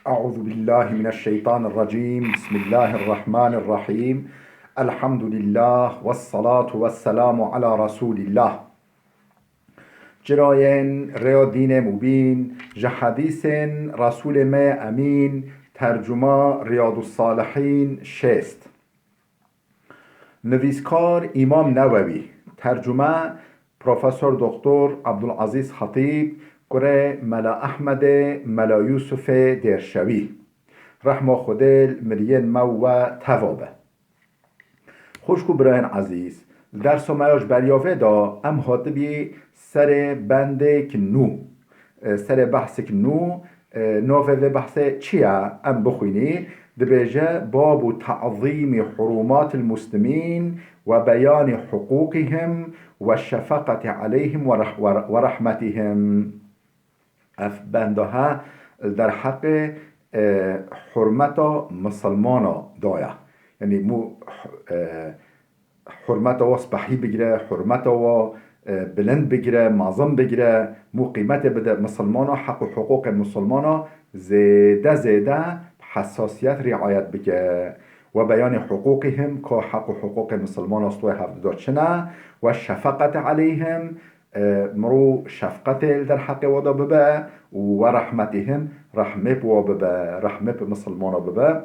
أعوذ بالله من الشيطان الرجيم بسم الله الرحمن الرحيم الحمد لله والصلاة والسلام على رسول الله جراين ريو دين مبين جحديث رسول ما أمين ترجمة رياض الصالحين شست نویسکار امام نووی ترجمه پروفسور دکتر عبدالعزیز خطیب کره ملا احمد ملا یوسف درشوی رحمه خودل مرین مو و توابه خوشکو براین عزیز در سمایاش بریاوه دا ام هاتبی سر بنده که نو سر بحث که نوه و بحث چیه ام بخوینی دبيجة باب تعظيم حرمات المسلمين وبيان حقوقهم والشفقة عليهم ورحمتهم اف بندها در حق حرمت مسلمان دایا یعنی مو حرمت واسبحی بگیره حرمت و بلند بگیره معظم بگیره مو قیمت بده مسلمان حق و حقوق مسلمان زیده حساسیت رعایت بگه و بیان حقوقهم که حق و حقوق مسلمان استوی هفت داشتنه و شفقت علیهم مرو شفقت در حق ودا ببه و رحمتهم رحمه بوا ببه رحمه مسلمان ببه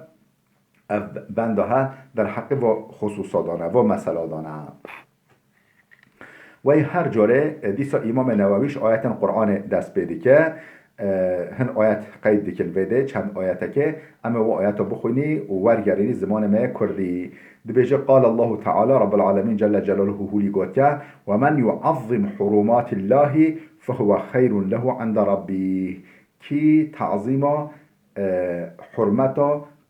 بندها در حق و خصوصا دانه و مسئله دانه و هر جاره دیسا امام نوویش آیت قرآن دست بیده که هن آیت قید دیکن ویده چند آیته که اما و آیت بخونی و ورگرینی زمان ما کردی دبیجه قال الله تعالی رب العالمین جل جلاله هولی گوته و من يعظم حرمات الله فهو خیر له عند ربی کی تعظیم حرمت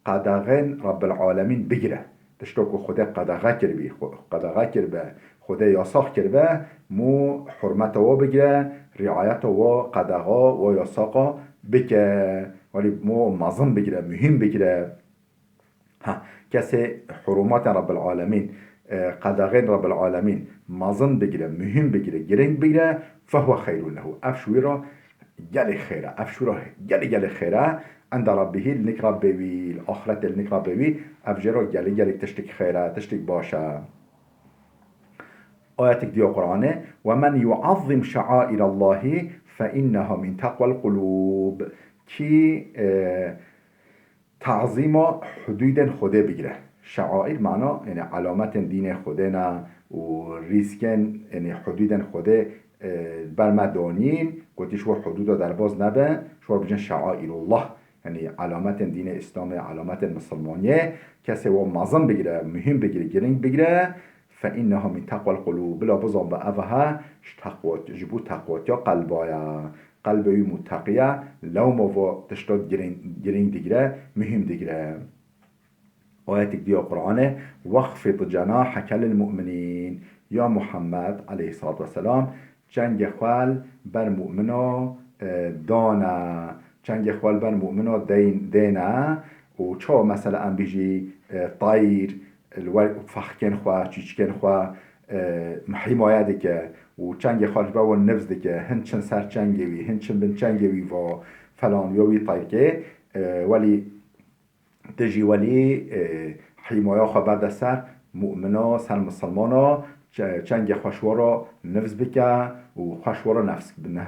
قدغن رب العالمین بگیره تشتوکو خدا قدغه کربی قدغه کربه خدا یاساخ کربه مو حرمت و بگیره رعایت و قدغه و یاساقا بکه ولی مو مظم بگیره مهم بگیره کسی حرمات رب العالمین قدغین رب العالمین مظم بگیره مهم بگیره گرنگ بگیره فهو خیر له افشوی را گل خیره افشوی را گل خیره عند ربه النك بوی الآخرت النك بوی افجر را گل تشتک خیره تشتک باشه آياتك دي قرآن ومن يعظم شعائر الله فإنها من تقوى القلوب كي تعظيم حدود خدا بگیره شعائر معنى يعني علامات دين خدانا و ريسكن يعني حدود خدا برمدانين قلت شو حدود در باز نبه شو بجن شعائر الله يعني علامات دين اسلام علامات مسلمانية كسي و معظم بگیره مهم بگیره گرنگ بگیره فإنها من تقوى القلوب بلا بزن بأفها تقوات جبو تقوات يا قلبايا قلبي متقية لو ما تشتاد جرين ديجرا مهم ديجرا آياتك دي قرآن واخفض جناحك للمؤمنين يا محمد عليه الصلاة والسلام جنگ خوال بر مؤمنا دانا جنگ خوال بر مؤمنا دينا و چا مثلا ام بيجي طير فخکن خواه چیچکن خواه حمایه دیگه و چنگ خارج با نفس دیگه هنچن سر چنگوی هنچن بن چنگوی و فلان یوی طایقه ولی تجی ولی حمایه خواه بعد سر مؤمنا سر مسلمانا چنگ خوشوارا نفس بکه و خوشوارا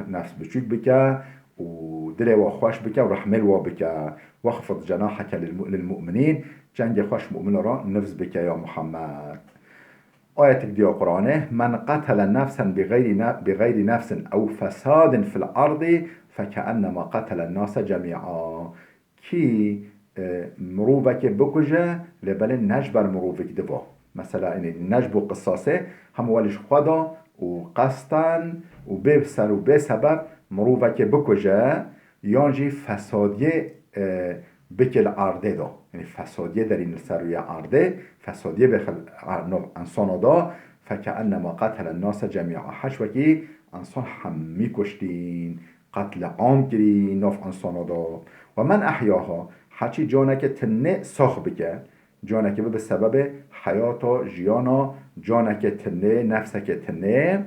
نفس بچوک بکه و دل و خوش بکه و رحمل و بکه واخفض جناحك للمؤمنين جنگ خوش مؤمن را نفس بك يا محمد آياتك دي قرآنه من قتل نفسا بغير نفس أو فساد في الأرض فكأنما قتل الناس جميعا كي مروفك بكجة لبل نجبر مروفك دفو مثلا نجبو قصاصه هم ولش خدا وقصدا وبسر وبسبب مروفك بكجة يانجي فسادية بکل عرضه دا یعنی فسادیه در این سروی عرضه فسادیه بخل انسان دا فکأنما قتل الناس جميعا حشوکی انسان همی کشتین قتل عام کری ناف انسان دا و من احیاها هرچی جانک تنه ساخ بکه جانک به سبب حیاتا جیانا جانک تنه نفسک تنه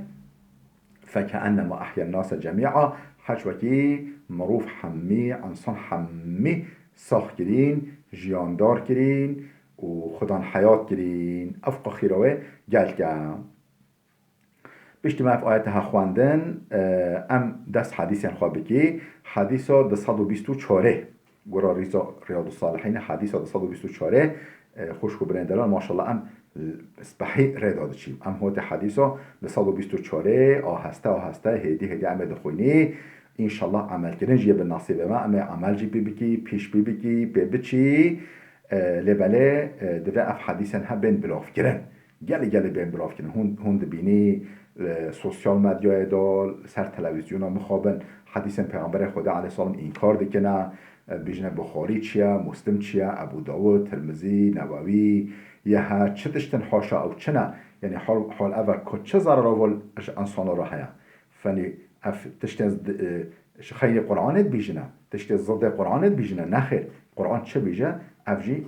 فكأنما أحيا الناس جميعا حجوكي مروف حمي انسان حمي ساخت کرین جیاندار کرین و خدان حیات کرین افقا خیروه گل کم بشتی ما في آياتها خواندن ام دست حديث خواه بكي حديثا ده 124 گرا رياض الصالحين حديثا ده 124 خوشكو برندلان ما شاء الله ام سبحي رياض چیم ام هوت حديثا ده 124 آهسته هدي عمل خويني ان شاء الله عمل كرن جيه بالنصيب ما ام عمل جي بكي پیش بكي بچي لبله ده اف حديثا هبن بلاف كرن گلی بین براف کنن هند بینی سوسیال مدیا دال سر تلویزیون ها مخابن حدیث پیغمبر خدا علیه السلام این کار دیکنه بیجنه بخاری چیه مسلم چیه ابو داود ترمذی نووی یه ها چه تشتن حاشا او چه نه یعنی حال اول که چه ضرر اول انسان را هیا فنی تشتن خیلی قرآنت بیجنه تشتن ضد قرآنت بیجنه نخیر قرآن چه بیجه افجی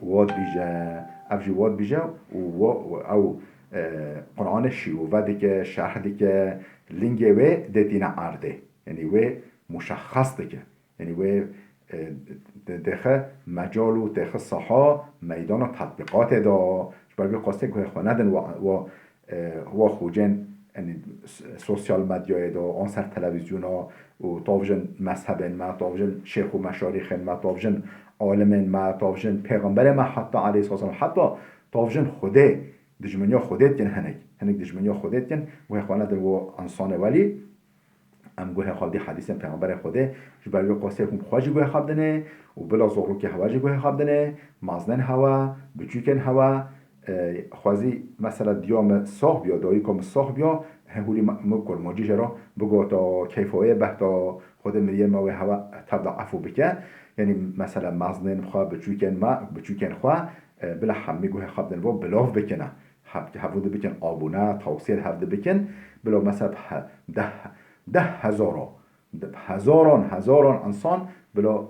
واد بیجه او قرآن شیوه دیگه شرح دیگه لینگه و دیدین عرده یعنی و مشخص دیگه یعنی و دخه مجال و دخه صحا میدان و تطبیقات دا برای قاسته که خواندن و خوجن یعنی سوسیال مدیا دا آن سر تلویزیون ها و تاوجن مذهبن ما تاوجن شیخ و مشاریخن ما تاوجن عالمن ما تاوجن پیغمبر ما حتی علیه السلام حتی تاوجن خوده دجمنیا خودت ین هنگ دجمنیا خودت ین و خواند و انسان ولی ام گوه خواب دی حدیث پیغمبر خوده جو برای قاسه هم خواجی گوه خواب دنه و بلا زغرو که هواجی گوه خواب دنه مازنن هوا بچوکن هوا خوازی مثلا دیام صاح بیا دایی کم صاح بیا هولی مکر ماجی جرا بگو تا کیفایه بحتا خود مریم و هوا تبدا عفو بکن یعنی مثلا مازنن خواه بچوکن خواه بلا حمی گوه خواب دنه و بلاف بکنه هفته بکن آبونه توصیل هفته بکن بلا مثلا هزاران انسان بلا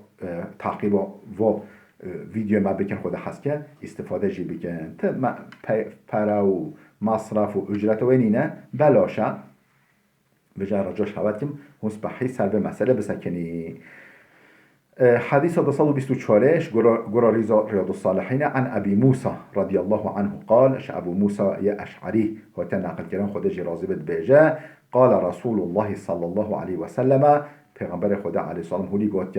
تعقیب و ویدیو ما بکن خود هست که استفاده جی بکن پره و مصرف و اجرت و اینه بلاشه بجای راجاش حواد کم هنس بحی سر به مسئله بسکنی حديث 224 قرى رياض الصالحين عن أبي موسى رضي الله عنه قال أبو موسى يا أشعري هو تنقل كلام خدج رازبت بيجا قال رسول الله صلى الله عليه وسلم پیغمبر خدا عليه السلام هولي قلت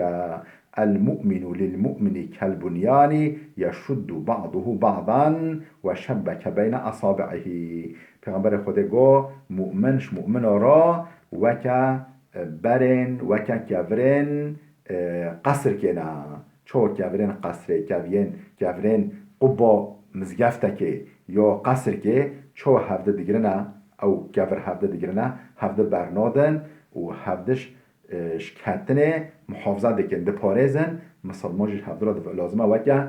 المؤمن للمؤمن كالبنيان يشد بعضه بعضا وشبك بين أصابعه پیغمبر خدا قال مؤمن را وكا برن وكا كفرن قصر کنه چو گورن قصر گورن قبا مزگفته که یا قصر که چو هفته دیگره نه او گور هفته دیگره نه هفته برنادن و هفتهش شکتنه محافظه دکن ده پارزن مسلمانش هفته را دفع لازمه وکه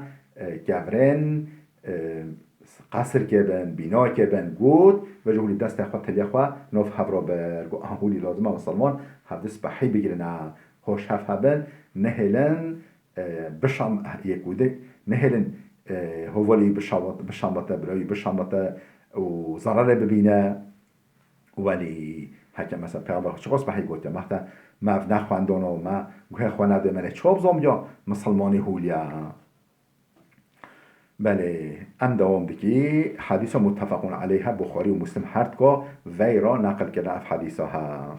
گورن قصر که بن بینا که بن گود و جهولی دست خواه تلیه خواه نوف هفته را برگو هولی لازمه مسلمان هفته سبحی بگیره نه هوش هفبن نهلن بشام يكوده نهلن هوالي بشامته برای بشامته و ضرر ببینه ولی حکم مثلا پیغمبر چقدر بحی گفته مخته ما نخواندن و ما گوه خوانده منه چوب زم یا مسلمانی هولیا بله ام دوام دکی حدیث متفقون علیها بخاری و مسلم هردگاه ویرا نقل کرده اف حدیثها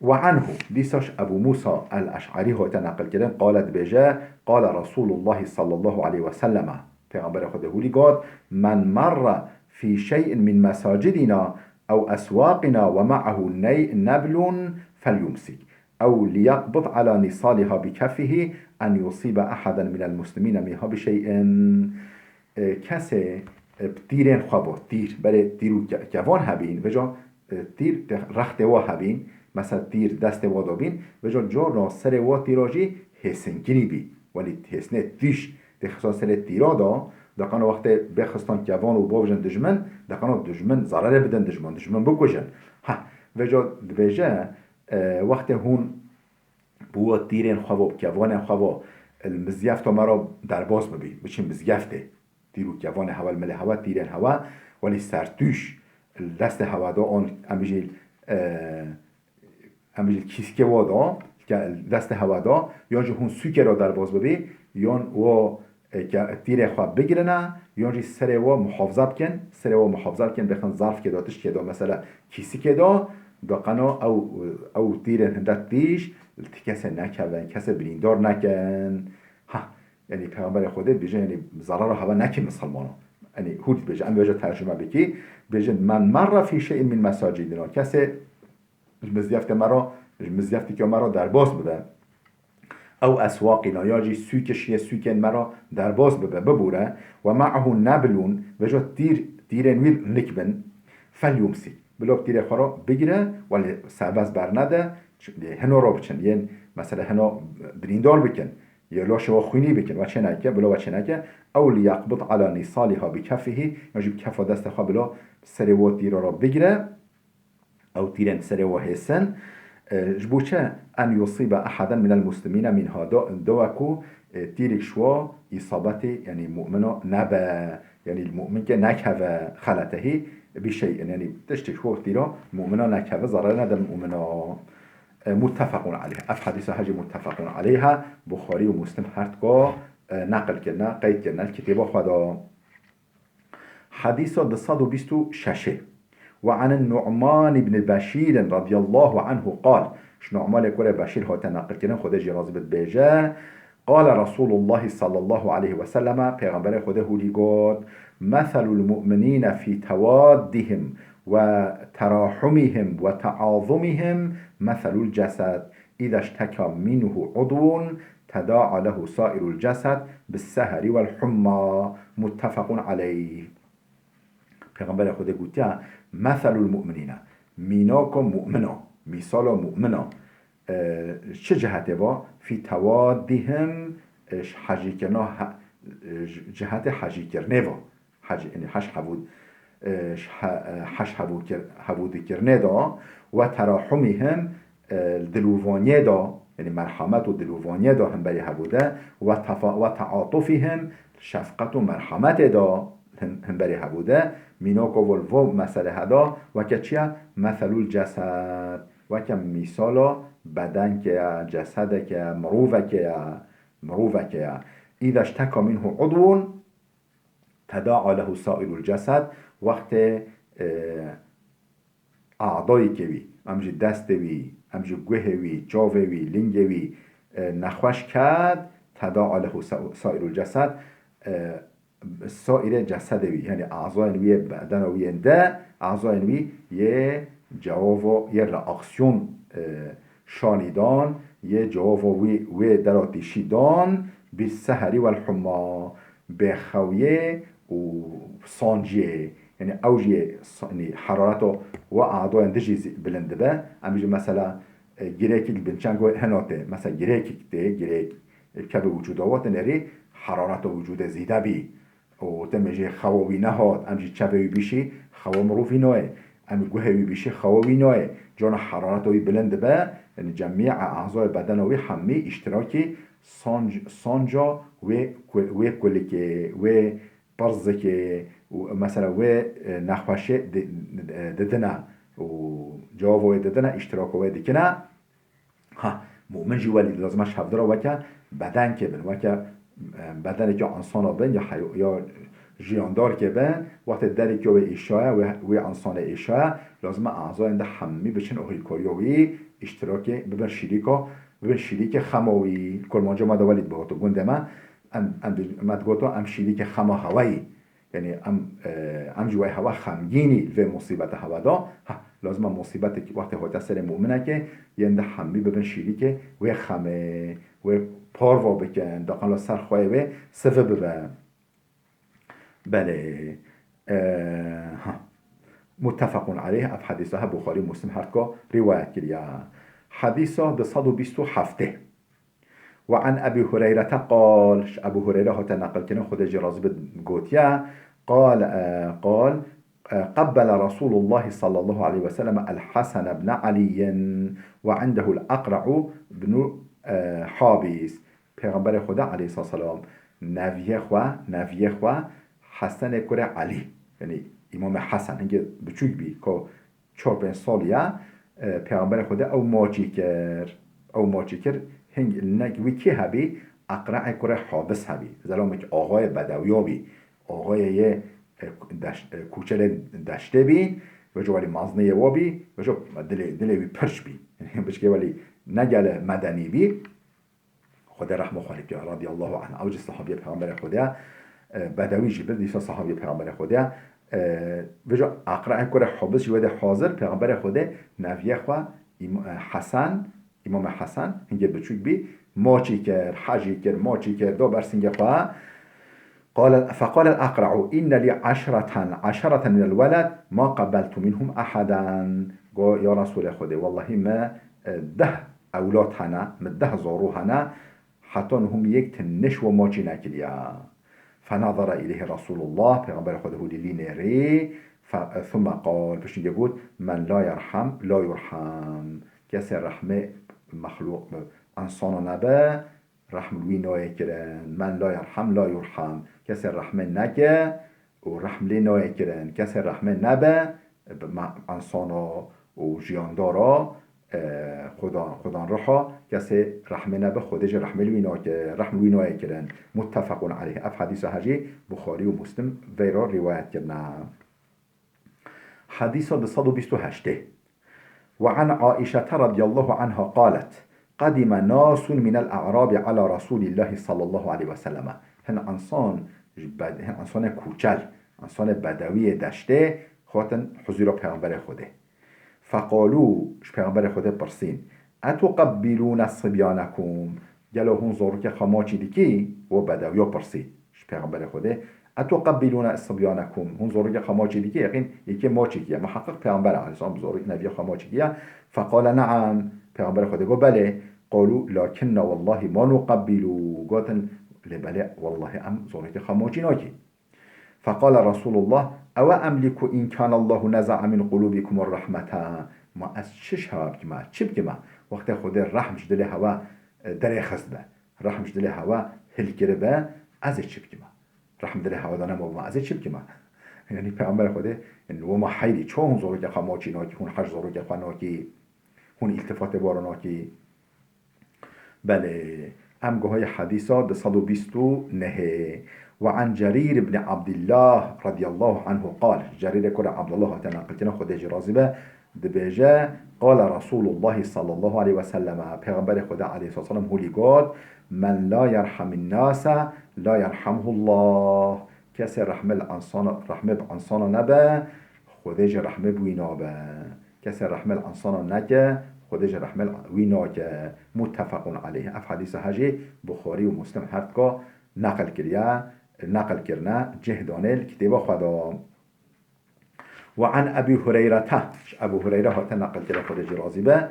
وعنه ديساش أبو موسى الأشعري هو تنقل كده قالت بجاء قال رسول الله صلى الله عليه وسلم پیغمبر خدا هولي قال من مر في شيء من مساجدنا أو أسواقنا ومعه نبل فليمسك أو ليقبض على نصالها بكفه أن يصيب أحدا من المسلمين منها بشيء كسي تيرين خوابو تير بله تيرو جوان هبين وجا تير رخت وا هبين مثلا تیر دست وادا بین و جا سر وا تیراجی حسنگینی بی ولی حسنه تیش دخصان سر تیرادا دقیقا وقت بخستان جوان و باوجن دجمن دقیقا دجمن ضرره بدن دجمن بکشن و جا وقت هون بوا تیرین خواه جوان خواه المزیفت مرا در باز ببی بچین مزیفته تیرو جوان هوا المله هوا تیرین هوا ولی سرتوش دست هوا دا آن امیجیل کیسکه وادا دست هوادا یا جو هون سوکه را در باز ببی یان و تیر خواب بگیرنه یا جی سر و محافظه بکن بخن ظرف که داتش که دا مثلا کیسی که دا قنا او تیر هندت دیش کسی نکن کسی بریندار نکن ها یعنی پیغمبر خودت بیجه یعنی ضرر هوا نکن مسلمانو یعنی هود بیجه ام بیجه ترجمه بکی بیجه من مر فی شیء من مساجدنا کسی مزیفتی که مرا در باز بده او اسواقنا یا جی سوکن مرا در باز ببوره و معه نبلون و جا تیرن ویر نکبن فلیومسی بلوک تیر خورا بگیره ولی سعباز برنده هنو را بچن یعنی مثلا هنو بریندار بکن یا لاش و خوینی بکن و چه نکه بلا و چه نکه او لیقبط علی نصالها بکفه یا جی کف دست خواه بلا سر و تیر را بگیره او تیرن سر و حسن جبوچه ان يصيب احدا من المسلمين من هذا دوكو تيرك شوا اصابته يعني مؤمنه نبا يعني المؤمن که نكهه خلته بشيء يعني تشتك هو تيرا مؤمنه نكهه ضرر ندم مؤمنه متفق عليه اف حديث حاجه متفق عليها بخاري ومسلم هرتقا نقل كنا قيد كنا الكتاب خدا حديث 226 وعن النعمان بن بشير رضي الله عنه قال نعمان يقول بشير هو تنقل كنا خده جرازي بيجا قال رسول الله صلى الله عليه وسلم پیغمبر خده هودي قال مثل المؤمنين في توادهم وتراحمهم وتعاظمهم مثل الجسد إذا اشتكى منه عضو تداعى له سائر الجسد بالسهر والحمى متفق عليه پیغمبر خدا گوتیا مثل المؤمنین میناکم مؤمنا مثال مؤمنا چه جهته با فی توادهم حجی کرنا جهت حجی کرنه و یعنی حش حبود کرنه دا و تراحمهم دلووانیه دا یعنی مرحمت و دلووانیه دا هم بری حبوده و تعاطفهم شفقت و مرحمت دا هم بری حبوده میناکو والو مسئله هدا و که چیه؟ مثل الجسد و که مثال بدن که جسد که مروفه که اذا اشتکا منه عضو تداعى له سائر الجسد وقت اعضایی که وی امجی دست وی امجی گوه وی جاوه وی لنگ وی نخوش کرد تداعى له سائر الجسد سایر جسد وی یعنی اعضای وی بدن وی ده اعضای وی یه جواب یه رئاکسیون شانیدان یه جواب وی در آتیشی دان بی سهری و الحما به خویه و سانجیه یعنی اوجیه حرارت و اعضای اندجی بلنده به امیجه مثلا گریکی بنچنگو هناته مثلا گریکی که به وجود آوات نری حرارت و وجود زیده بی و تمجي خواوي نهاد امجي تشابوي بيشي خوا مروفي نوه امي قهوي بيشي خواوي نوه جانا حرارتوي بلند با يعني جميع اعضاء بدنوي حمي اشتراكي سانجا و كلكي و برزكي مثلا و نخوشه ددنا و جاوه ددنا اشتراكوه دكنا ها مؤمن جوالي لازمش حفظره وكا بدن که بن وكا بدنی که انسان ها بن یا جیاندار که بن وقت دری که به ایشاه و انسان ایشاه لازم اعضای انده حمی بچن اوهیکاریوی اشتراک ببن شریک خماوی کرمانجا ماده ولید بهاتو گنده من مدگوتو ام شریک خما هوایی یعنی ام جوای هوا خمگینی و مصیبت هوا دا لازم مصیبت وقت هایت سر مؤمنه که یه انده حمی ببن شریک و خمه و پاروا بکن داخل سر خواهی و صفه ببن بله متفق علیه اف حدیثه ها بخاری مسلم هرکا روایت کریا حدیثه 227 و عن ابي هريره قال ابو هريره هات نقل کنه خود جراز بگوتیا قال قبل رسول الله صلى الله عليه وسلم الحسن بن علي وعنده الأقرع بن حابس پیغمبر خدا علیه السلام نویه خوا حسن کره علی یعنی امام حسن هنگه بچوک بی که 4-5 سالیه پیغمبر خدا او ماچی کرد او ماچی کرد هنگ نگوی کی هبی اقرع کره حابس هبی زلامک آقای بدویا بی آقای یه کوچل دشته بی و جو ولی مازنه و بی و جو دلی بی پرش بی بچه ولی نگل مدنی بی خدا رحمه خالق جا رضی الله عنه اوج صحابی پیغمبر خدا بدوی جی بد دیسا صحابی پیغمبر خدا و جو اقرع کره حابس جو حاضر پیغمبر خدا نویه خوا حسن امام حسن هنگه بچوک بی ماچی کرد حجی کرد ماچی کرد دو برسنگه خواه فقال الأقرع إن لي عشرة من الولد ما قبلت منهم أحدا قال يا رسول خدي والله ما ده أولاد هنا ما ده زارو هنا حتى هم يكتنش وماچی نكليا فنظر إليه رسول الله پیغمبر خدا هو لي نري ثم قال باش يقول من لا يرحم لا يرحم کسی رحمه مخلوق انسان نبه رحم وی نایه کرن من لا يرحم لا يرحم کسی رحمه نکه و رحم لی نایه کرن کسی رحمه نبه انسان و جیاندارا خدا رحا کسی رحمه نبه خودش رحم وی نایه کرن متفقون علیه اف حدیث حجی بخاری و مسلم ویرا روایت کرنا حدیث 228 وعن عائشة رضي الله عنها قالت قدم ناس من الأعراب على رسول الله صلى الله عليه وسلم هن انسان کوچل انسان بدوی دشته خاطن حضور پیغمبر خوده فقالوا پیغمبر خوده پرسین اتقبلون صبیانکم گلو هون زورو که خماچی دیکی و بدوی پرسید پیغمبر خوده اتقبلون الصبيانكم هون زورو خماچی دیگه یقین یکی ماچی کیه محقق پیامبر علیه السلام زورو نبی خماچی کیه فقال نعم پیامبر خدا گفت بله قالوا لكن والله ما نقبلوا گفتن بله والله ام زورو خماچی ناکی فقال رسول الله او املك ان كان الله نزع من قلوبكم الرحمه ما از چش ها که ما چپ که ما وقت خود رحمش دل هوا در خست به رحمش دل هوا هل کرده از چپ که ما رحم دل هوادانه ما از چی بگم یعنی پیامبر خدا و ما حیلی چون زورو که خماچی ناکی هون حج زورو که خناکی هون التفات باراناکی بله ام گوهای حدیثا 229 وعن جرير بن عبد الله رضي الله عنه قال جرير كل عبد الله تنقلتنا خديج رازبه دبيجا قال رسول الله صلى الله عليه وسلم پیغمبر خدا علیه الصلاه والسلام هولی گفت من لا يرحم الناس لا يرحمه الله کسی رحمه الانسان نبه خودش رحمه بوینا به کسی رحمه الانسان نکه خودش رحمه وینا که متفقون علیه اف حدیث حجی بخاری و مسلم هردگاه نقل کرنا جهدانه کتاب خدا وعن أبي هريرة أبو هريرة هات نقل كده خدج رازبة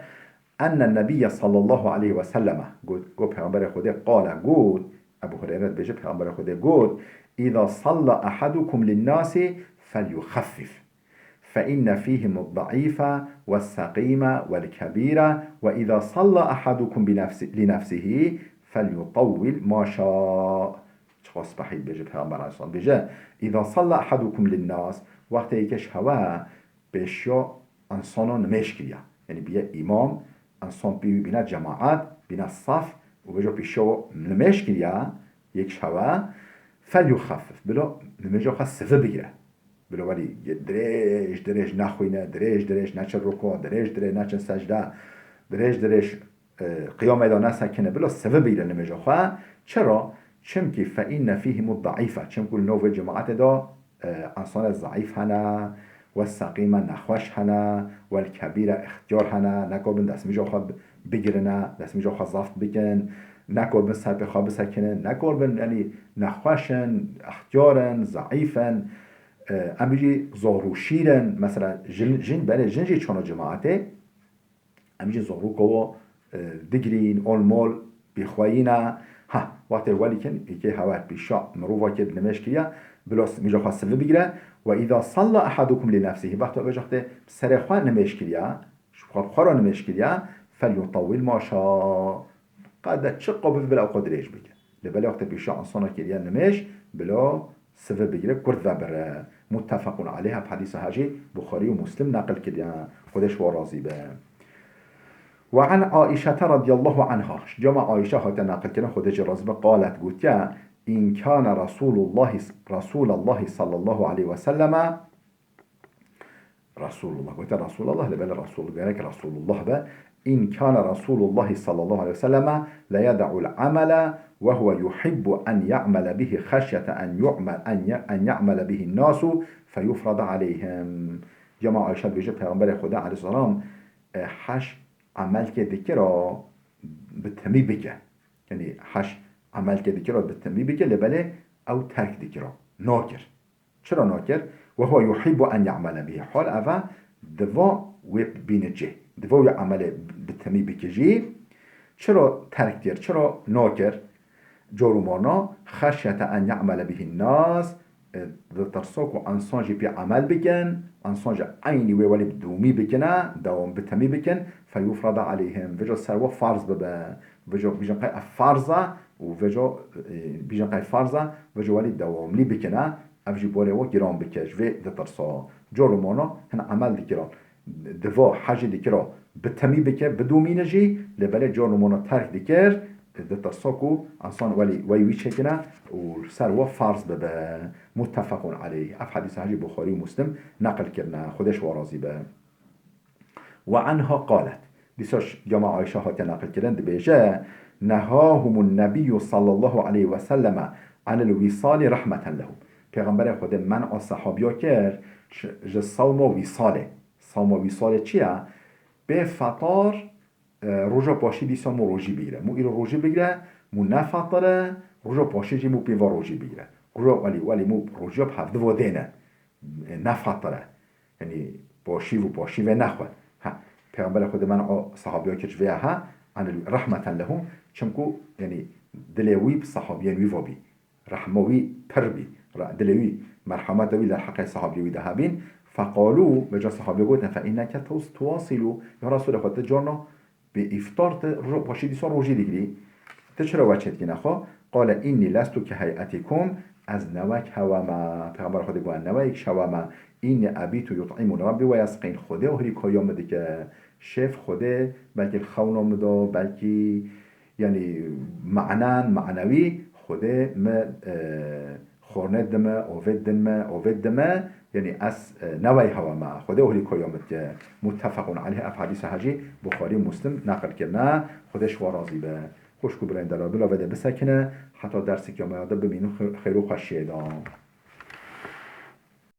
أن النبي صلى الله عليه وسلم قل پیغمبر خدا قال قل أبو هريرة بيجي پیغمبر خدا قل إذا صلى أحدكم للناس فليخفف فإن فيهم الضعيف والسقيم والكبير وإذا صلى أحدكم لنفسه فليطول ما شاء خاص بحيد بيجي پیغمبر عليه الصلاة بيجي إذا صلى أحدكم للناس وقتی یکش هوا بشیا انسانان نمشکلیا یعنی بیا امام انسان بینا جماعت بینا صف و بجا بشیا نمشکلیا یکش هوا فلیخفف بلا نمجا خواست صفه بگیره بلا ولی درش نخوینه درش نچه رکوع درش نچه سجده درش قیام ایدا نسکنه بلا صفه بگیره نمجا خواه چرا؟ چمکی فإن فیهم الضعیفه چمکل نوو جماعت دا انسان ضعیف هنه و سقیم نخوش هنه و الکبیر اختیار هنه نکربن دست میجا خواه بگیرنه دست میجا خواه زفت بکن نکربن سر به خواه بسکنن نکربن یعنی نخوشن اختیارن ضعیفن ام بیجی زارو شیرن مثلا جن بله جنجی چانا جماعته ام بیجی زارو گوا دگرین اول مال بخواهینه ها وقتی ولی کن ایکی هوات بیشا مروفا که نمش کیا بلاس میجا خواست صفه بگیره و اذا صلى احدكم لنفسه وقتی بجاخته سر خواه نمش کیا خورا نمش کیا فلیطول ما شاء قد چه قابل بلا قدرش بگیره لبلا وقتی بیشا انسانا کیا نمش بلا صفه بگیره کرد و بره متفقون علیها حدیث حاجی بخاری و مسلم نقل کیا خودش و راضی به وعن عائشة رضي الله عنها جمع عائشة هات ناقل كنا خدج رزبة قالت قلت إن كان رسول الله صلى الله عليه وسلم رسول الله قلت رسول الله لبل رسول قالك رسول الله با إن كان رسول الله صلى الله عليه وسلم لا يدع العمل وهو يحب أن يعمل به خشية أن يعمل به الناس فيفرض عليهم جمع عائشة بيجي پیغمبر خدا عليه السلام حش عمل که دیگه را به تمی بگه یعنی حش عمل که دیگه را به تمی بگه لبله او ترک دیگه را ناکر چرا ناکر؟ و هو يحب ان يعمل به حال اوه دوا و بینجه دوا و عمل به تمی بکجی چرا ترک دیر چرا ناکر؟ جارومانا خشیت ان يعمل به الناس ترساك انسان جي بي عمل بكن انسان جي عيني ويولي بدومي بكنا دوام بتمي بكن فيفرض عليهم فيجا سروا فرض ببا فيجا بيجا قاي فرضا وفيجا بيجا قاي فرضا فيجا ولي دوام لي بكنا افجي بولي و جيران بكش في ترسا جورمانا هن عمل ديكرا دفا حاجه ديكرا بتمي بك بدومي نجي لبلا جورمانا ترك ديكر ترساكو انسان ولي ويشكنا وسروا فرض ببا متفق عليه اف حديث هاجي بخاري ومسلم نقل كرنا خودش ورازي به وعنها قالت ديساش جماعة عائشة هاتي نقل كرن بيجا نهاهم النبي صلى الله عليه وسلم عن الوصال رحمة لهم پیغمبر خود من از صحابیا کرد ج صوم وصاله چیه؟ به فطار روژا پاشی دیسا مو روژی بگیره مو ایرو روژی بگیره مو نفطره روژا پاشی جی مو پیوا روژی بگیره ولی مو روژی ها هفته و دینه نفطره یعنی پاشی و نخوه پیغمبر خود من صحابیا کرد جویه ها عن رحمتا لهم چمکو یعنی دلوی صحابیان وی وابی رحموی پر بی دلوي مرحمة دوي للحق صحابي ذهبين فقالوا بجا صحابي قلنا فإنك تواصلوا يا رسول خد جانا بإفطار باشي دي صار روجي ديجري تشرا وجهت كنا خا قال إني لست كهيئتكم از نوك هوما پیغمبر خود گوان نوك شوما إن أبيت يطعم ربي ويسقين خوده وهري كيوم ديك شيف خوده بلکه الخونا مدا بلکه يعني معنوي خوده ما خورنه دمه اوید دمه یعنی از نوی هوا ما خوده اولی کیامت متفقون علیه اف حدیث حجی بخاری مسلم نقل کرده خودش وارازی به خوشکو برین دلا بلا وده بسکنه حتی درسی که ما یاده ببینو خیرو خوشیه دام